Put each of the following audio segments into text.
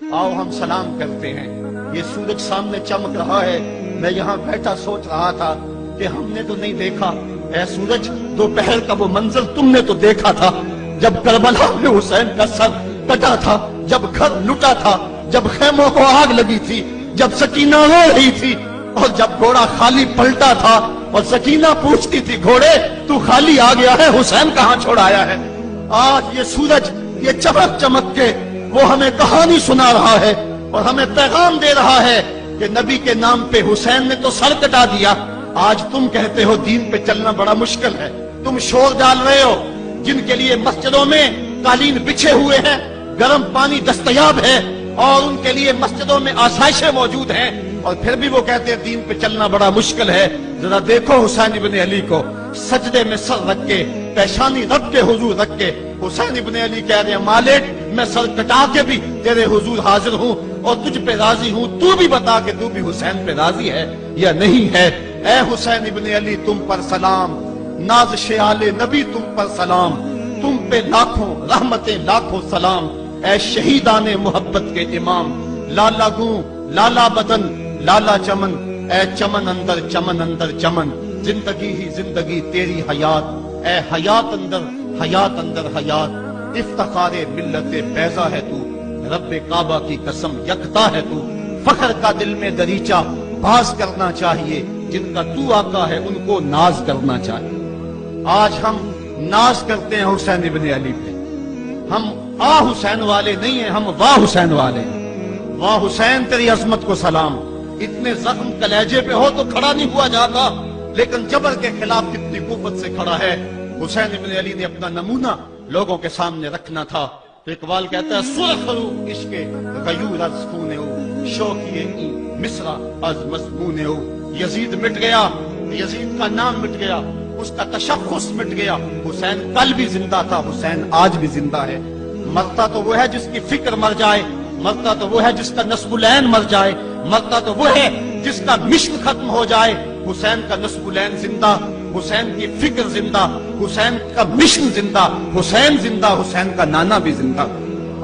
आओ हम सलाम करते हैं। ये सूरज सामने चमक रहा है, मैं यहाँ बैठा सोच रहा था कि हमने तो नहीं देखा, ऐ सूरज दोपहर का वो मंजर तुमने तो देखा था, जब करबला में हुसैन का सर कटा था, जब घर लुटा था, जब खेमों को आग लगी थी, जब सकीना रो रही थी, और जब घोड़ा खाली पलटा था और सकीना पूछती थी घोड़े तू खाली आ गया है, हुसैन कहाँ छोड़ आया है। आज ये सूरज ये चमक चमक के वो हमें कहानी सुना रहा है और हमें पैगाम दे रहा है कि नबी के नाम पे हुसैन ने तो सर कटा दिया। आज तुम कहते हो दीन पे चलना बड़ा मुश्किल है, तुम शोर डाल रहे हो। जिनके लिए मस्जिदों में कालीन बिछे हुए हैं, गर्म पानी दस्तयाब है और उनके लिए मस्जिदों में आसाइशें मौजूद हैं, और फिर भी वो कहते हैं दीन पे चलना बड़ा मुश्किल है। जरा देखो हुसैन इब्न अली को सजदे में सर रख के, पेशानी रख के हुजूर रख के हुसैन इब्न अली कह रहे हैं मालिक मैं सर कटा के भी तेरे हुजूर हाजिर हूँ और तुझ पे राजी हूँ, तू भी बता के तू भी हुसैन पे राजी है या नहीं है। ऐ हुसैन इब्न अली तुम पर सलाम, नाज शेआले नबी तुम पर सलाम, तुम पे लाखों रहमतें लाखों सलाम। ऐ शहीदाने मोहब्बत के इमाम, लाला गूं लाला बदन लाला चमन, ऐ चमन अंदर चमन, जिंदगी ही जिंदगी तेरी हयात, ऐ हयात अंदर हयात, इफ्तिखारे मिल्लते बैजा है तू, रब्बे काबा की कसम यकता है तू। फख्र का दिल में दरीचा बाज करना चाहिए, जिनका तू आका है उनको नाज करना चाहिए। आज हम नाज करते हैं हुसैन इब्न अली पे, हम आ हुसैन वाले नहीं हैं, हम वाह हुसैन वाले हैं। वाह हुसैन तेरी अजमत को सलाम, इतने जख्म कलेजे पे हो तो खड़ा नहीं हुआ जाता, लेकिन जबर के खिलाफ कितनी कुव्वत से खड़ा है। हुसैन इब्न अली ने अपना नमूना लोगों के सामने रखना था। तो इकबाल कहता है सुरखरू इश्के गयूर अज खूने हो, शौकिए मिस्रा अज मज़मूने हो। यजीद मिट गया, यजीद का नाम मिट गया, उसका तशख्खुस मिट गया। हुसैन कल भी जिंदा था, हुसैन आज भी जिंदा है। मरता तो वो है जिसकी फिक्र मर जाए, मरता तो वो है जिसका नस्बुलैन मर जाए, मरता तो वो है जिसका मिशन खत्म हो जाए। हुसैन का नस्बुलैन जिंदा, हुसैन की फिक्र जिंदा, हुसैन का मिशन जिंदा, हुसैन जिंदा, हुसैन का नाना भी जिंदा।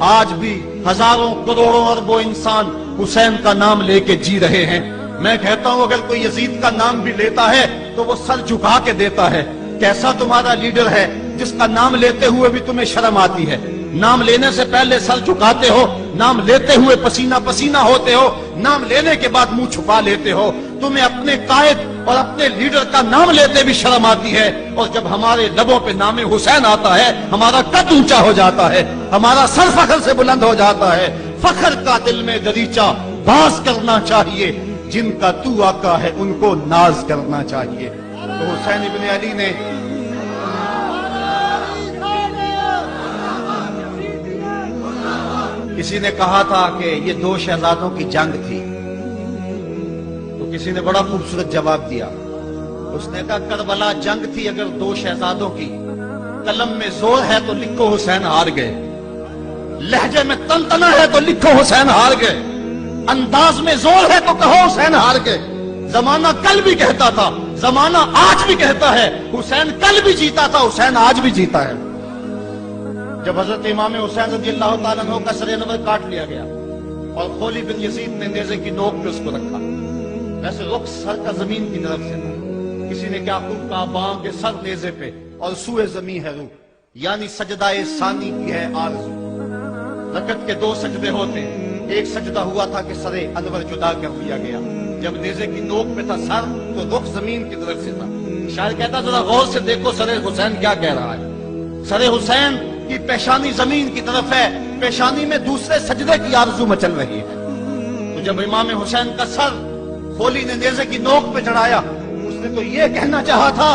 आज भी हजारों करोड़ों अरबों इंसान हुसैन का नाम लेके जी रहे हैं। मैं कहता हूं अगर कोई यजीद का नाम भी लेता है तो वो सर झुका के देता है। कैसा तुम्हारा लीडर है जिसका नाम लेते हुए भी तुम्हें शर्म आती है? नाम लेने से पहले सर झुकाते हो, नाम लेते हुए पसीना पसीना होते हो, नाम लेने के बाद मुंह छुपा लेते हो। तुम्हें अपने कायद और अपने लीडर का नाम लेते भी शर्म आती है, और जब हमारे लबों पे नाम हुसैन आता है हमारा कद ऊंचा हो जाता है, हमारा सर फख्र से बुलंद हो जाता है। फख्र का दिल में दरीचा बाज करना चाहिए, जिनका तू आका है उनको नाज करना चाहिए। तो हुसैन इब्न अली ने किसी ने कहा था कि ये दो शहजादों की जंग थी, तो किसी ने बड़ा खूबसूरत जवाब दिया। उसने कहा करबला जंग थी अगर दो शहजादों की, कलम में जोर है तो लिखो हुसैन हार गए, लहजे में तनतना है तो लिखो हुसैन हार गए, अंदाज में जोर है तो कहो हुसैन हार गए। जमाना कल भी कहता था, जमाना आज भी कहता है, हुसैन कल भी जीता था, हुसैन आज भी जीता है। जब हजरत इमाम हुसैन रज़ियल्लाहु ताला अन्हु का सर नबर काट लिया गया और खोली बिन यजीद ने नेज़े की नोक पे उसको रखा, वैसे रुख सर का जमीन की तरफ से था। किसी ने क्या खूब कहा, बां के सर नेज़े पे और सूए जमीन है रूह, यानी सजदाए सानी की है आरज़ू। रकत के दो सजदे होते, एक सजदा हुआ था कि सरे अनवर जुदा कर दिया गया, जब नेज़े की नोक पे था सर तो रुख जमीन की तरफ से था। शायर कहता जरा गौर से देखो सरे हुसैन क्या कह रहा है। सरे हुसैन की पेशानी जमीन की तरफ है, पेशानी में दूसरे सजदे की आरज़ू मचल रही है। तो जब इमाम हुसैन का सर खोली ने नेज़े की नोक पे चढ़ाया, उसने तो ये कहना चाहा था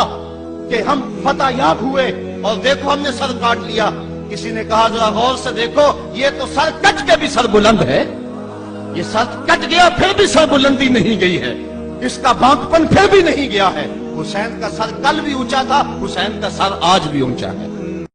कि हम फतह याब हुए और देखो हमने सर काट लिया। किसी ने कहा जरा गौर से देखो, ये तो सर कट के भी सर बुलंद है, ये सर कट गया फिर भी सर बुलंदी नहीं गई है, इसका बांकपन फिर भी नहीं गया है। हुसैन का सर कल भी ऊंचा था, हुसैन का सर आज भी ऊंचा है।